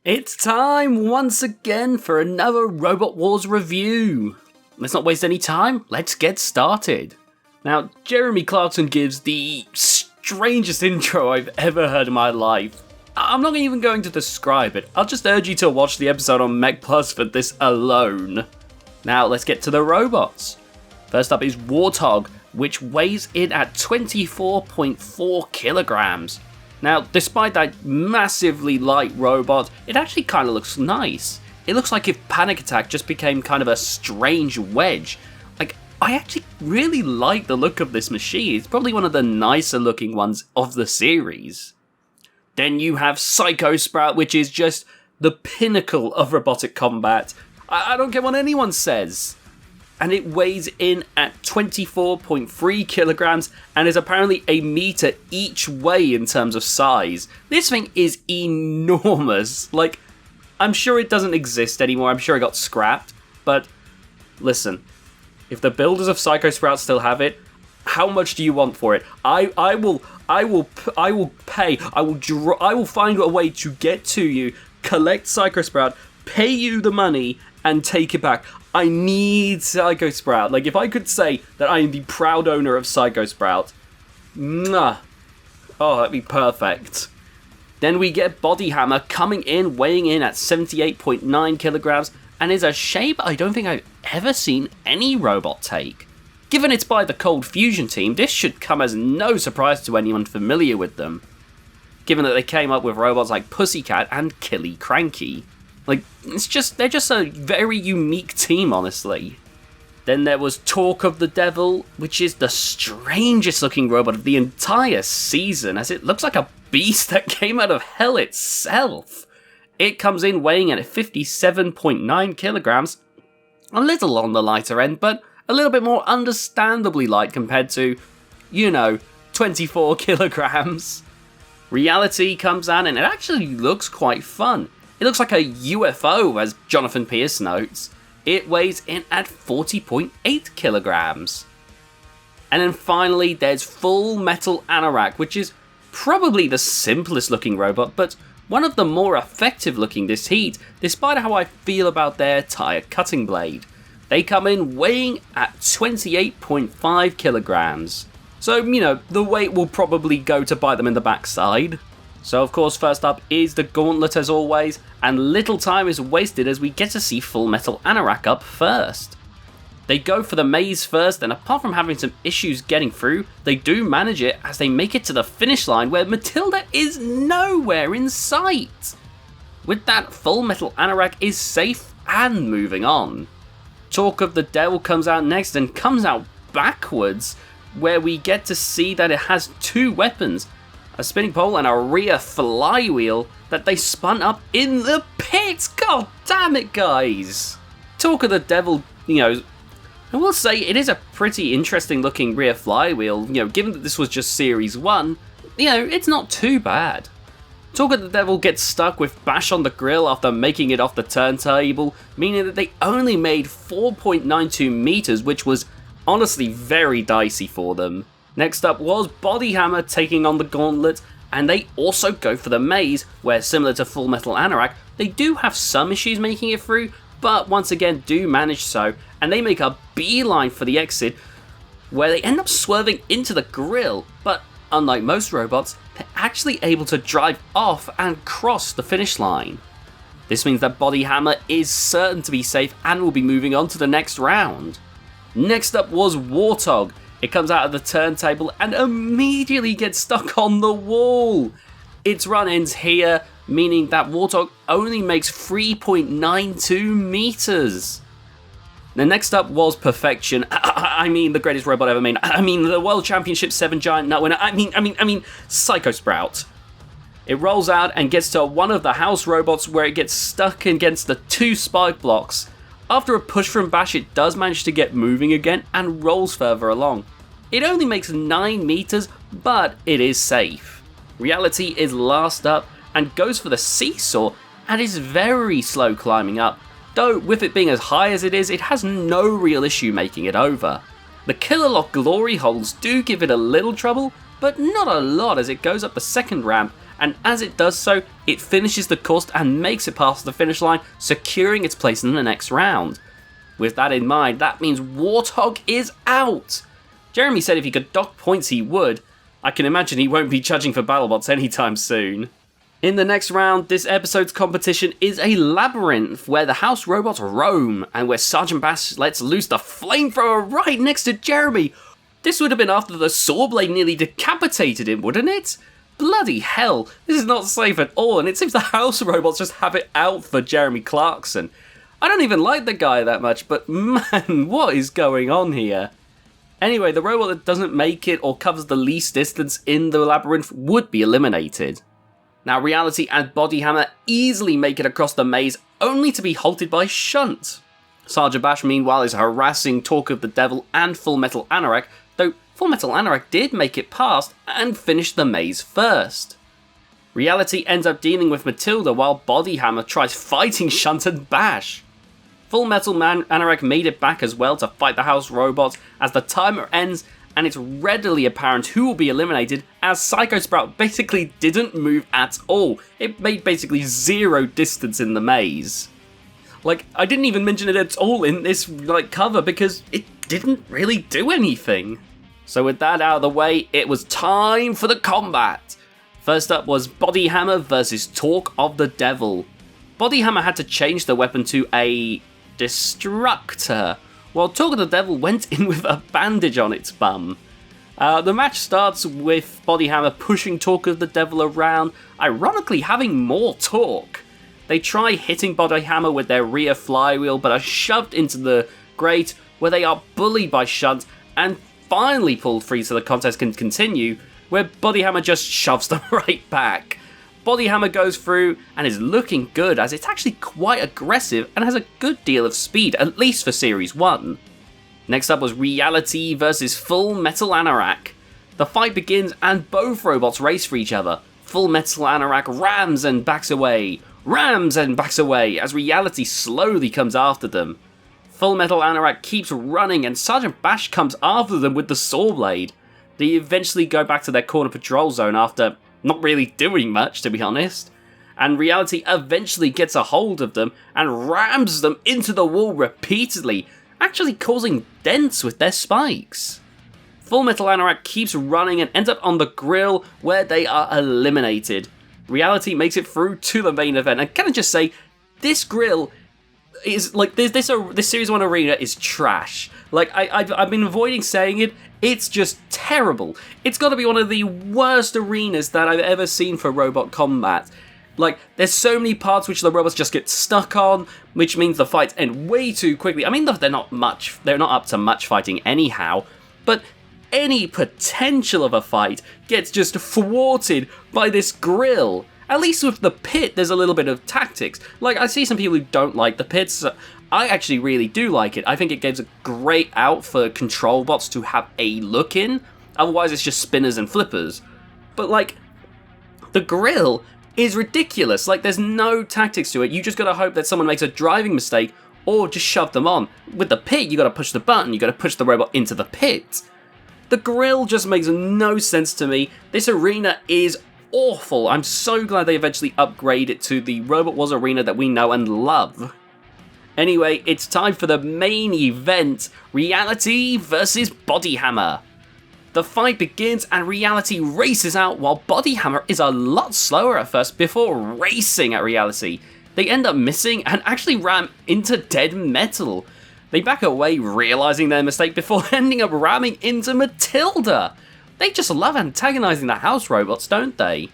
It's time once again for another Robot Wars review. Let's not waste any time, let's get started. Now, Jeremy Clarkson gives the strangest intro I've ever heard in my life. I'm not even going to describe it, I'll just urge you to watch the episode on Mech Plus for this alone. Now, let's get to the robots. First up is Warthog, which weighs in at 24.4 kilograms. Now, despite that massively light robot, it actually kind of looks nice. It looks like if Panic Attack just became kind of a strange wedge. Like, I actually really like the look of this machine. It's probably one of the nicer looking ones of the series. Then you have Psycho Sprout, which is just the pinnacle of robotic combat. I don't care what anyone says. And it weighs in at 24.3 kilograms and is apparently a meter each way in terms of size. This thing is enormous. Like, I'm sure it doesn't exist anymore. I'm sure it got scrapped. But listen, if the builders of Psycho Sprout still have it, how much do you want for it? I will pay. I will find a way to get to you, collect Psycho Sprout, pay you the money, and take it back. I need Psycho Sprout. Like, if I could say that I am the proud owner of Psycho Sprout, mwah. Oh, that'd be perfect. Then we get Body Hammer coming in, weighing in at 78.9 kilograms, and is a shape I don't think I've ever seen any robot take. Given it's by the Cold Fusion team, this should come as no surprise to anyone familiar with them, given that they came up with robots like Pussycat and Killy Cranky. Like, they're just a very unique team, honestly. Then there was Talk of the Devil, which is the strangest looking robot of the entire season, as it looks like a beast that came out of hell itself. It comes in weighing at 57.9 kilograms, a little on the lighter end, but a little bit more understandably light compared to, 24 kilograms. Reality comes out and it actually looks quite fun. It looks like a UFO, as Jonathan Pierce notes. It weighs in at 40.8 kilograms. And then finally, there's Full Metal Anorak, which is probably the simplest looking robot, but one of the more effective looking this heat, despite how I feel about their tire cutting blade. They come in weighing at 28.5 kilograms. So, the weight will probably go to bite them in the backside. So of course, first up is the Gauntlet as always, and little time is wasted as we get to see Full Metal Anorak up first. They go for the maze first, and apart from having some issues getting through, they do manage it as they make it to the finish line where Matilda is nowhere in sight. With that, Full Metal Anorak is safe and moving on. Talk of the Devil comes out next and comes out backwards, where we get to see that it has two weapons, a spinning pole and a rear flywheel that they spun up in the pit. God damn it, guys. Talk of the Devil, I will say it is a pretty interesting looking rear flywheel. Given that this was just Series 1, it's not too bad. Talk of the Devil gets stuck with Bash on the Grill after making it off the turntable, meaning that they only made 4.92 meters, which was honestly very dicey for them. Next up was Body Hammer taking on the Gauntlet, and they also go for the maze, where similar to Full Metal Anorak, they do have some issues making it through, but once again do manage so, and they make a beeline for the exit, where they end up swerving into the grill, but unlike most robots, they're actually able to drive off and cross the finish line. This means that Body Hammer is certain to be safe and will be moving on to the next round. Next up was Warthog. It comes out of the turntable and immediately gets stuck on the wall. Its run ends here, meaning that Warthog only makes 3.92 meters. The next up was Perfection. I mean, the greatest robot ever made. I mean, the World Championship 7 giant nut winner. I mean, Psycho Sprout. It rolls out and gets to one of the house robots where it gets stuck against the two spike blocks. After a push from Bash, it does manage to get moving again and rolls further along. It only makes 9 meters, but it is safe. Reality is last up and goes for the seesaw and is very slow climbing up, though with it being as high as it is, it has no real issue making it over. The Killer Lock glory holes do give it a little trouble, but not a lot as it goes up the second ramp and as it does so, it finishes the course and makes it past the finish line, securing its place in the next round. With that in mind, that means Warthog is out! Jeremy said if he could dock points he would. I can imagine he won't be judging for BattleBots anytime soon. In the next round, this episode's competition is a labyrinth where the house robots roam and where Sergeant Bash lets loose the flamethrower right next to Jeremy. This would have been after the saw blade nearly decapitated him, wouldn't it? Bloody hell, this is not safe at all, and it seems the house robots just have it out for Jeremy Clarkson. I don't even like the guy that much, but man, what is going on here? Anyway, the robot that doesn't make it or covers the least distance in the labyrinth would be eliminated. Now, Reality and Bodyhammer easily make it across the maze, only to be halted by Shunt. Sergeant Bash, meanwhile, is harassing Talk of the Devil and Full Metal Anorak, though Full Metal Anorak did make it past and finish the maze first. Reality ends up dealing with Matilda while Bodyhammer tries fighting Shunt and Bash. Full Metal Anorak made it back as well to fight the house robots as the timer ends, and it's readily apparent who will be eliminated as Psycho Sprout basically didn't move at all. It made basically zero distance in the maze. Like, I didn't even mention it at all in this cover because it didn't really do anything. So with that out of the way, it was time for the combat. First up was Bodyhammer versus Talk of the Devil. Bodyhammer had to change the weapon to a Destructor, while Talk of the Devil went in with a bandage on its bum. The match starts with Bodyhammer pushing Talk of the Devil around, ironically having more torque. They try hitting Bodyhammer with their rear flywheel, but are shoved into the grate, where they are bullied by Shunt, and finally pulled free so the contest can continue, where Bodyhammer just shoves them right back. Bodyhammer goes through and is looking good as it's actually quite aggressive and has a good deal of speed, at least for Series 1. Next up was Reality versus Full Metal Anorak. The fight begins and both robots race for each other. Full Metal Anorak rams and backs away as Reality slowly comes after them. Full Metal Anorak keeps running and Sergeant Bash comes after them with the saw blade. They eventually go back to their corner patrol zone after not really doing much, to be honest, and Reality eventually gets a hold of them and rams them into the wall repeatedly, actually causing dents with their spikes. Full Metal Anorak keeps running and ends up on the grill where they are eliminated. Reality makes it through to the main event, and can I just say, this grill is like this Series 1 arena is trash. Like I've been avoiding saying it. It's just terrible. It's got to be one of the worst arenas that I've ever seen for robot combat. Like, there's so many parts which the robots just get stuck on, which means the fights end way too quickly. I mean, they're not up to much fighting anyhow, but any potential of a fight gets just thwarted by this grill. At least with the pit, there's a little bit of tactics. Like, I see some people who don't like the pits. I actually really do like it. I think it gives a great out for control bots to have a look in. Otherwise, it's just spinners and flippers. But, like, the grill is ridiculous. Like, there's no tactics to it. You just gotta hope that someone makes a driving mistake or just shove them on. With the pit, you gotta push the button. You gotta push the robot into the pit. The grill just makes no sense to me. This arena is awful. I'm so glad they eventually upgrade it to the Robot Wars arena that we know and love. Anyway, it's time for the main event, Reality versus Bodyhammer. The fight begins and Reality races out while Bodyhammer is a lot slower at first before racing at Reality. They end up missing and actually ram into dead metal. They back away, realising their mistake before ending up ramming into Matilda. They just love antagonising the house robots, don't they?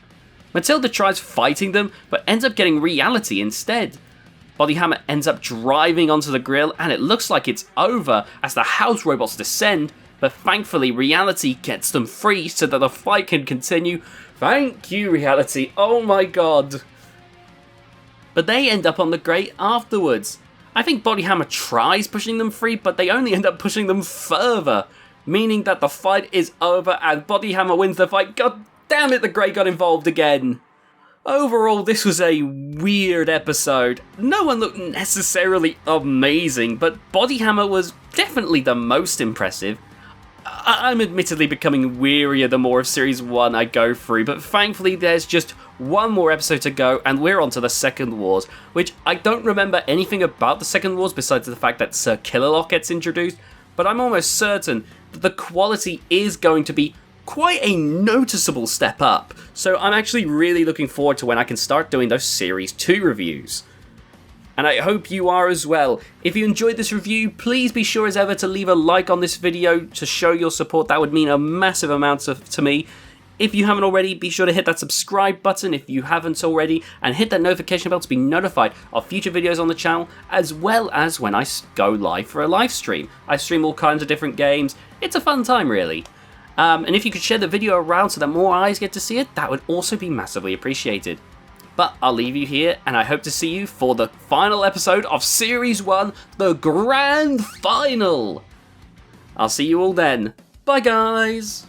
Matilda tries fighting them, but ends up getting Reality instead. Bodyhammer ends up driving onto the grill, and it looks like it's over as the house robots descend, but thankfully Reality gets them free so that the fight can continue. Thank you, Reality, oh my god. But they end up on the grate afterwards. I think Bodyhammer tries pushing them free, but they only end up pushing them further, meaning that the fight is over and Bodyhammer wins the fight. God damn it, the grate got involved again. Overall, this was a weird episode. No one looked necessarily amazing, but Bodyhammer was definitely the most impressive. I'm admittedly becoming wearier the more of Series 1 I go through, but thankfully there's just one more episode to go and we're on to the Second Wars, which I don't remember anything about the Second Wars besides the fact that Sir Killalok gets introduced, but I'm almost certain that the quality is going to be quite a noticeable step up, so I'm actually really looking forward to when I can start doing those Series 2 reviews. And I hope you are as well. If you enjoyed this review, please be sure as ever to leave a like on this video to show your support. That would mean a massive amount to me. If you haven't already, be sure to hit that subscribe button if you haven't already, and hit that notification bell to be notified of future videos on the channel, as well as when I go live for a live stream. I stream all kinds of different games. It's a fun time, really. And if you could share the video around so that more eyes get to see it, that would also be massively appreciated. But I'll leave you here, and I hope to see you for the final episode of Series 1, the Grand Final! I'll see you all then. Bye, guys!